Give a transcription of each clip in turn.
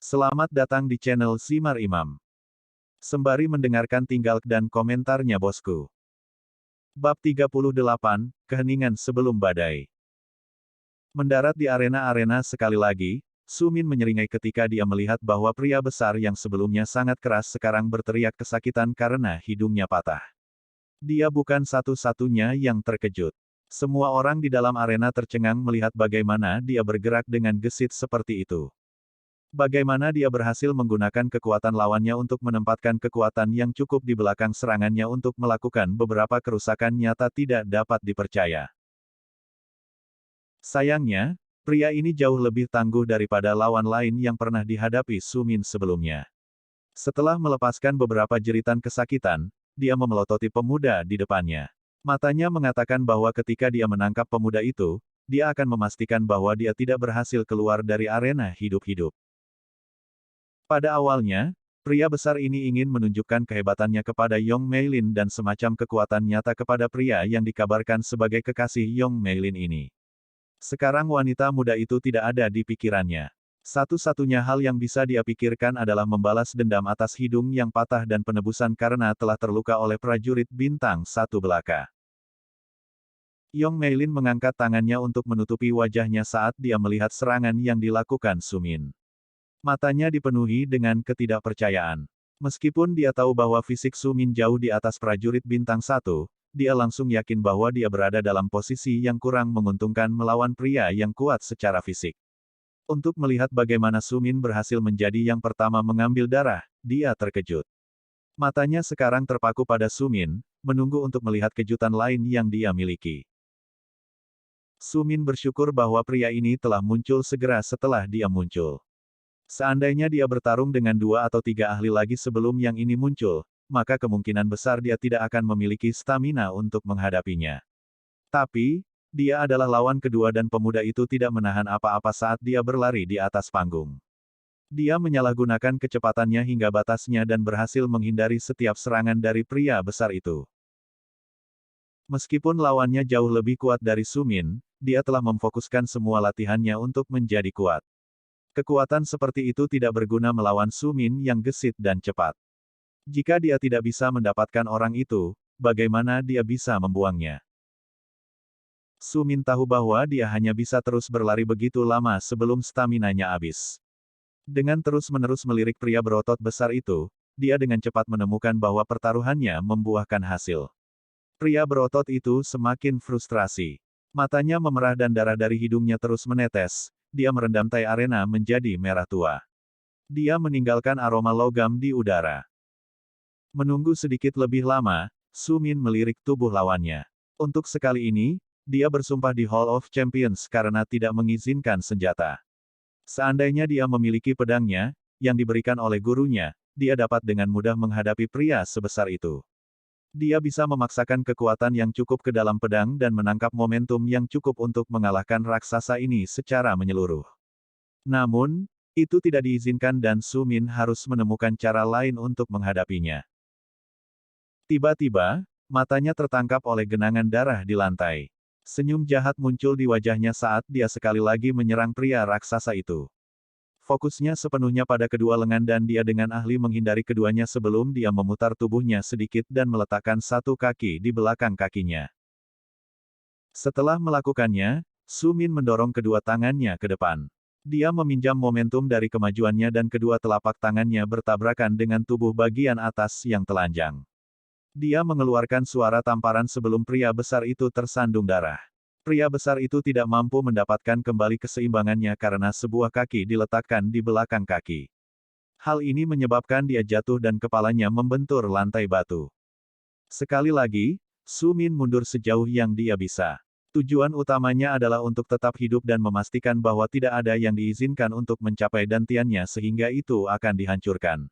Selamat datang di channel Simar Imam. Sembari mendengarkan tinggal dan komentarnya bosku. Bab 38, Keheningan Sebelum Badai. Mendarat di arena-arena sekali lagi, Sumin menyeringai ketika dia melihat bahwa pria besar yang sebelumnya sangat keras sekarang berteriak kesakitan karena hidungnya patah. Dia bukan satu-satunya yang terkejut. Semua orang di dalam arena tercengang melihat bagaimana dia bergerak dengan gesit seperti itu. Bagaimana dia berhasil menggunakan kekuatan lawannya untuk menempatkan kekuatan yang cukup di belakang serangannya untuk melakukan beberapa kerusakan nyata tidak dapat dipercaya. Sayangnya, pria ini jauh lebih tangguh daripada lawan lain yang pernah dihadapi Sumin sebelumnya. Setelah melepaskan beberapa jeritan kesakitan, dia memelototi pemuda di depannya. Matanya mengatakan bahwa ketika dia menangkap pemuda itu, dia akan memastikan bahwa dia tidak berhasil keluar dari arena hidup-hidup. Pada awalnya, pria besar ini ingin menunjukkan kehebatannya kepada Yong Meilin dan semacam kekuatan nyata kepada pria yang dikabarkan sebagai kekasih Yong Meilin ini. Sekarang wanita muda itu tidak ada di pikirannya. Satu-satunya hal yang bisa dia pikirkan adalah membalas dendam atas hidung yang patah dan penebusan karena telah terluka oleh prajurit bintang 1 belaka. Yong Meilin mengangkat tangannya untuk menutupi wajahnya saat dia melihat serangan yang dilakukan Sumin. Matanya dipenuhi dengan ketidakpercayaan. Meskipun dia tahu bahwa fisik Sumin jauh di atas prajurit bintang 1, dia langsung yakin bahwa dia berada dalam posisi yang kurang menguntungkan melawan pria yang kuat secara fisik. Untuk melihat bagaimana Sumin berhasil menjadi yang pertama mengambil darah, dia terkejut. Matanya sekarang terpaku pada Sumin, menunggu untuk melihat kejutan lain yang dia miliki. Sumin bersyukur bahwa pria ini telah muncul segera setelah dia muncul. Seandainya dia bertarung dengan 2 atau 3 ahli lagi sebelum yang ini muncul, maka kemungkinan besar dia tidak akan memiliki stamina untuk menghadapinya. Tapi, dia adalah lawan kedua dan pemuda itu tidak menahan apa-apa saat dia berlari di atas panggung. Dia menyalahgunakan kecepatannya hingga batasnya dan berhasil menghindari setiap serangan dari pria besar itu. Meskipun lawannya jauh lebih kuat dari Sumin, dia telah memfokuskan semua latihannya untuk menjadi kuat. Kekuatan seperti itu tidak berguna melawan Sumin yang gesit dan cepat. Jika dia tidak bisa mendapatkan orang itu, bagaimana dia bisa membuangnya? Sumin tahu bahwa dia hanya bisa terus berlari begitu lama sebelum staminanya habis. Dengan terus-menerus melirik pria berotot besar itu, dia dengan cepat menemukan bahwa pertaruhannya membuahkan hasil. Pria berotot itu semakin frustrasi. Matanya memerah dan darah dari hidungnya terus menetes. Dia merendam tai arena menjadi merah tua. Dia meninggalkan aroma logam di udara. Menunggu sedikit lebih lama, Sumin melirik tubuh lawannya. Untuk sekali ini, dia bersumpah di Hall of Champions karena tidak mengizinkan senjata. Seandainya dia memiliki pedangnya, yang diberikan oleh gurunya, dia dapat dengan mudah menghadapi pria sebesar itu. Dia bisa memaksakan kekuatan yang cukup ke dalam pedang dan menangkap momentum yang cukup untuk mengalahkan raksasa ini secara menyeluruh. Namun, itu tidak diizinkan dan Sumin harus menemukan cara lain untuk menghadapinya. Tiba-tiba, matanya tertangkap oleh genangan darah di lantai. Senyum jahat muncul di wajahnya saat dia sekali lagi menyerang pria raksasa itu. Fokusnya sepenuhnya pada kedua lengan dan dia dengan ahli menghindari keduanya sebelum dia memutar tubuhnya sedikit dan meletakkan satu kaki di belakang kakinya. Setelah melakukannya, Sumin mendorong kedua tangannya ke depan. Dia meminjam momentum dari kemajuannya dan kedua telapak tangannya bertabrakan dengan tubuh bagian atas yang telanjang. Dia mengeluarkan suara tamparan sebelum pria besar itu tersandung darah. Pria besar itu tidak mampu mendapatkan kembali keseimbangannya karena sebuah kaki diletakkan di belakang kaki. Hal ini menyebabkan dia jatuh dan kepalanya membentur lantai batu. Sekali lagi, Sumin mundur sejauh yang dia bisa. Tujuan utamanya adalah untuk tetap hidup dan memastikan bahwa tidak ada yang diizinkan untuk mencapai dantiannya sehingga itu akan dihancurkan.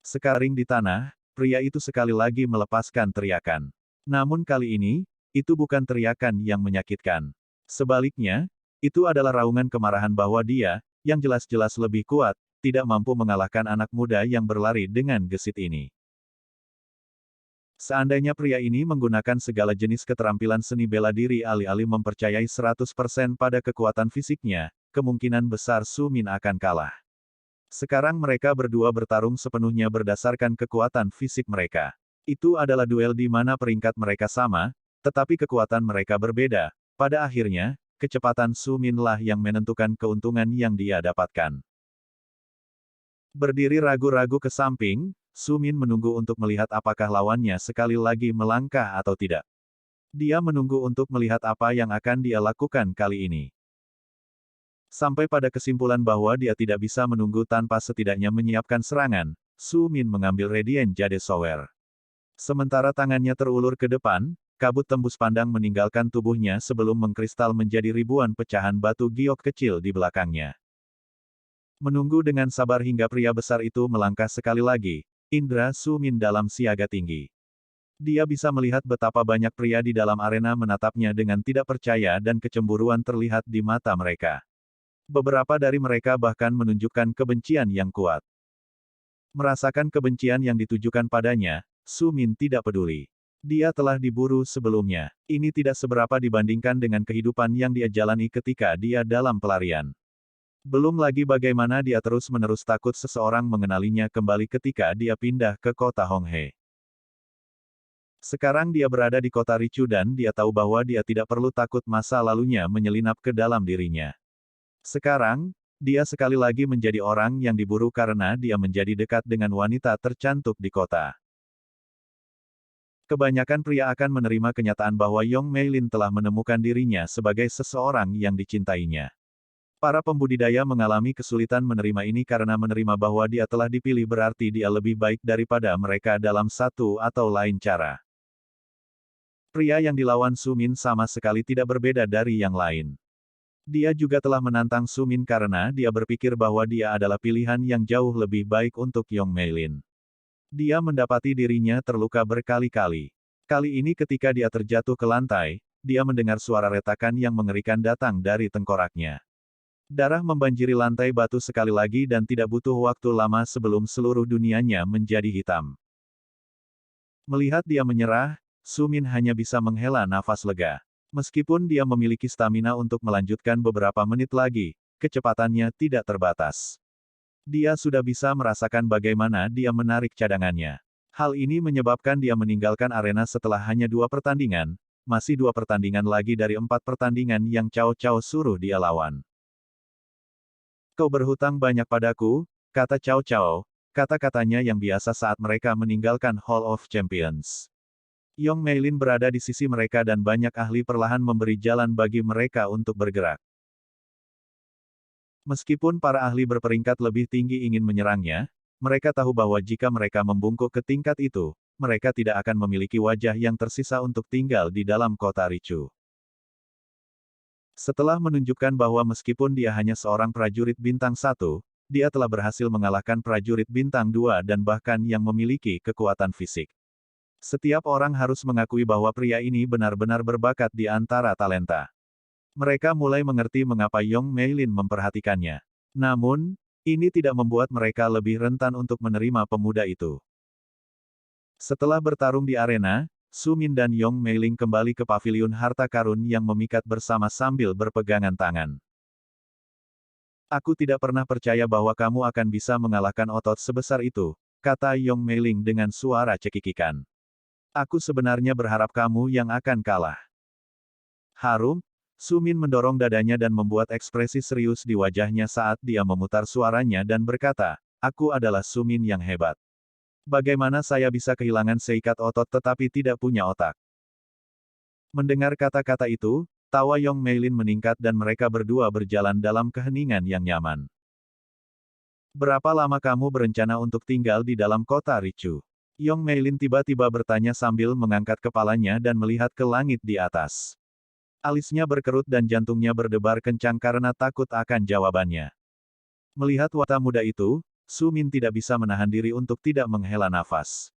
Sekarang di tanah, pria itu sekali lagi melepaskan teriakan. Namun kali ini, itu bukan teriakan yang menyakitkan. Sebaliknya, itu adalah raungan kemarahan bahwa dia, yang jelas-jelas lebih kuat, tidak mampu mengalahkan anak muda yang berlari dengan gesit ini. Seandainya pria ini menggunakan segala jenis keterampilan seni bela diri alih-alih mempercayai 100% pada kekuatan fisiknya, kemungkinan besar Sumin akan kalah. Sekarang mereka berdua bertarung sepenuhnya berdasarkan kekuatan fisik mereka. Itu adalah duel di mana peringkat mereka sama, tetapi kekuatan mereka berbeda. Pada akhirnya, kecepatan Su Min lah yang menentukan keuntungan yang dia dapatkan. Berdiri ragu-ragu ke samping, Su Min menunggu untuk melihat apakah lawannya sekali lagi melangkah atau tidak. Dia menunggu untuk melihat apa yang akan dia lakukan kali ini. Sampai pada kesimpulan bahwa dia tidak bisa menunggu tanpa setidaknya menyiapkan serangan, Su Min mengambil Radiant Jade Shower. Sementara tangannya terulur ke depan, kabut tembus pandang meninggalkan tubuhnya sebelum mengkristal menjadi ribuan pecahan batu giok kecil di belakangnya. Menunggu dengan sabar hingga pria besar itu melangkah sekali lagi, indera Su Min dalam siaga tinggi. Dia bisa melihat betapa banyak pria di dalam arena menatapnya dengan tidak percaya dan kecemburuan terlihat di mata mereka. Beberapa dari mereka bahkan menunjukkan kebencian yang kuat. Merasakan kebencian yang ditujukan padanya, Su Min tidak peduli. Dia telah diburu sebelumnya. Ini tidak seberapa dibandingkan dengan kehidupan yang dia jalani ketika dia dalam pelarian. Belum lagi bagaimana dia terus-menerus takut seseorang mengenalinya kembali ketika dia pindah ke kota Honghe. Sekarang dia berada di kota Richu dan dia tahu bahwa dia tidak perlu takut masa lalunya menyelinap ke dalam dirinya. Sekarang, dia sekali lagi menjadi orang yang diburu karena dia menjadi dekat dengan wanita tercantik di kota. Kebanyakan pria akan menerima kenyataan bahwa Yong Meilin telah menemukan dirinya sebagai seseorang yang dicintainya. Para pembudidaya mengalami kesulitan menerima ini karena menerima bahwa dia telah dipilih berarti dia lebih baik daripada mereka dalam satu atau lain cara. Pria yang dilawan Su Min sama sekali tidak berbeda dari yang lain. Dia juga telah menantang Su Min karena dia berpikir bahwa dia adalah pilihan yang jauh lebih baik untuk Yong Meilin. Dia mendapati dirinya terluka berkali-kali. Kali ini ketika dia terjatuh ke lantai, dia mendengar suara retakan yang mengerikan datang dari tengkoraknya. Darah membanjiri lantai batu sekali lagi dan tidak butuh waktu lama sebelum seluruh dunianya menjadi hitam. Melihat dia menyerah, Su Min hanya bisa menghela nafas lega. Meskipun dia memiliki stamina untuk melanjutkan beberapa menit lagi, kecepatannya tidak terbatas. Dia sudah bisa merasakan bagaimana dia menarik cadangannya. Hal ini menyebabkan dia meninggalkan arena setelah hanya 2 pertandingan, masih 2 pertandingan lagi dari 4 pertandingan yang Cao Cao suruh dia lawan. Kau berhutang banyak padaku, kata Cao Cao, kata-katanya yang biasa saat mereka meninggalkan Hall of Champions. Yong Meilin berada di sisi mereka dan banyak ahli perlahan memberi jalan bagi mereka untuk bergerak. Meskipun para ahli berperingkat lebih tinggi ingin menyerangnya, mereka tahu bahwa jika mereka membungkuk ke tingkat itu, mereka tidak akan memiliki wajah yang tersisa untuk tinggal di dalam kota Richu. Setelah menunjukkan bahwa meskipun dia hanya seorang prajurit bintang 1, dia telah berhasil mengalahkan prajurit bintang 2 dan bahkan yang memiliki kekuatan fisik. Setiap orang harus mengakui bahwa pria ini benar-benar berbakat di antara talenta. Mereka mulai mengerti mengapa Yong Meilin memperhatikannya. Namun, ini tidak membuat mereka lebih rentan untuk menerima pemuda itu. Setelah bertarung di arena, Su Min dan Yong Meilin kembali ke paviliun harta karun yang memikat bersama sambil berpegangan tangan. Aku tidak pernah percaya bahwa kamu akan bisa mengalahkan otot sebesar itu, kata Yong Meilin dengan suara cekikikan. Aku sebenarnya berharap kamu yang akan kalah. Harum, Su Min mendorong dadanya dan membuat ekspresi serius di wajahnya saat dia memutar suaranya dan berkata, aku adalah Su Min yang hebat. Bagaimana saya bisa kehilangan seikat otot tetapi tidak punya otak? Mendengar kata-kata itu, tawa Yong Meilin meningkat dan mereka berdua berjalan dalam keheningan yang nyaman. Berapa lama kamu berencana untuk tinggal di dalam kota Richu? Yong Meilin tiba-tiba bertanya sambil mengangkat kepalanya dan melihat ke langit di atas. Alisnya berkerut dan jantungnya berdebar kencang karena takut akan jawabannya. Melihat wanita muda itu, Su Min tidak bisa menahan diri untuk tidak menghela nafas.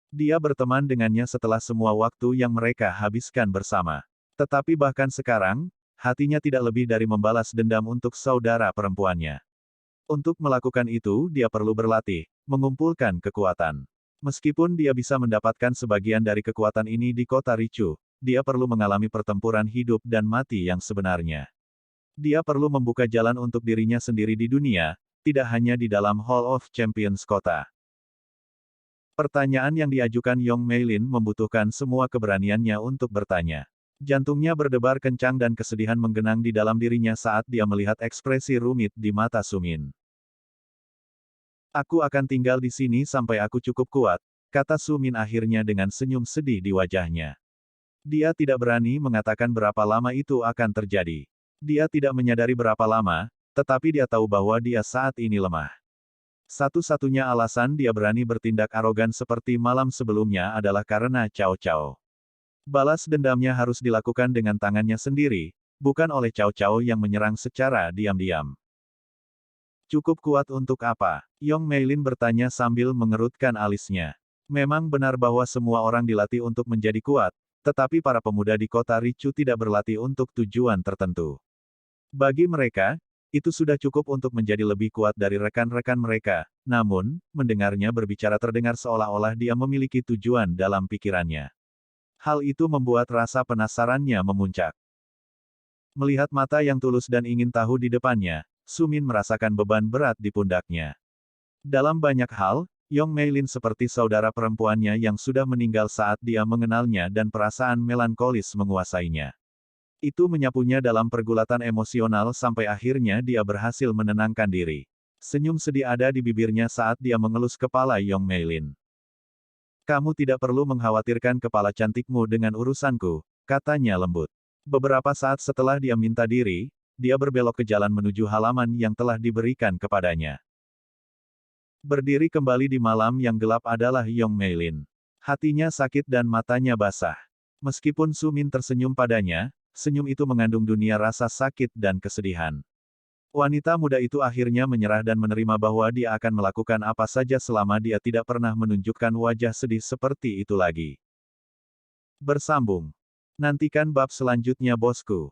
Dia berteman dengannya setelah semua waktu yang mereka habiskan bersama. Tetapi bahkan sekarang, hatinya tidak lebih dari membalas dendam untuk saudara perempuannya. Untuk melakukan itu dia perlu berlatih, mengumpulkan kekuatan. Meskipun dia bisa mendapatkan sebagian dari kekuatan ini di kota Richu, dia perlu mengalami pertempuran hidup dan mati yang sebenarnya. Dia perlu membuka jalan untuk dirinya sendiri di dunia, tidak hanya di dalam Hall of Champions kota. Pertanyaan yang diajukan Yong Meilin membutuhkan semua keberaniannya untuk bertanya. Jantungnya berdebar kencang dan kesedihan menggenang di dalam dirinya saat dia melihat ekspresi rumit di mata Sumin. Aku akan tinggal di sini sampai aku cukup kuat, kata Sumin akhirnya dengan senyum sedih di wajahnya. Dia tidak berani mengatakan berapa lama itu akan terjadi. Dia tidak menyadari berapa lama, tetapi dia tahu bahwa dia saat ini lemah. Satu-satunya alasan dia berani bertindak arogan seperti malam sebelumnya adalah karena Cao Cao. Balas dendamnya harus dilakukan dengan tangannya sendiri, bukan oleh Cao Cao yang menyerang secara diam-diam. Cukup kuat untuk apa? Yong Meilin bertanya sambil mengerutkan alisnya. Memang benar bahwa semua orang dilatih untuk menjadi kuat, tetapi para pemuda di kota Ricu tidak berlatih untuk tujuan tertentu. Bagi mereka, itu sudah cukup untuk menjadi lebih kuat dari rekan-rekan mereka, namun, mendengarnya berbicara terdengar seolah-olah dia memiliki tujuan dalam pikirannya. Hal itu membuat rasa penasarannya memuncak. Melihat mata yang tulus dan ingin tahu di depannya, Sumin merasakan beban berat di pundaknya. Dalam banyak hal, Yong Meilin seperti saudara perempuannya yang sudah meninggal saat dia mengenalnya dan perasaan melankolis menguasainya. Itu menyapunya dalam pergulatan emosional sampai akhirnya dia berhasil menenangkan diri. Senyum sedih ada di bibirnya saat dia mengelus kepala Yong Meilin. Kamu tidak perlu mengkhawatirkan kepala cantikmu dengan urusanku, katanya lembut. Beberapa saat setelah dia minta diri, dia berbelok ke jalan menuju halaman yang telah diberikan kepadanya. Berdiri kembali di malam yang gelap adalah Yong Meilin. Hatinya sakit dan matanya basah. Meskipun Sumin tersenyum padanya, senyum itu mengandung dunia rasa sakit dan kesedihan. Wanita muda itu akhirnya menyerah dan menerima bahwa dia akan melakukan apa saja selama dia tidak pernah menunjukkan wajah sedih seperti itu lagi. Bersambung. Nantikan bab selanjutnya bosku.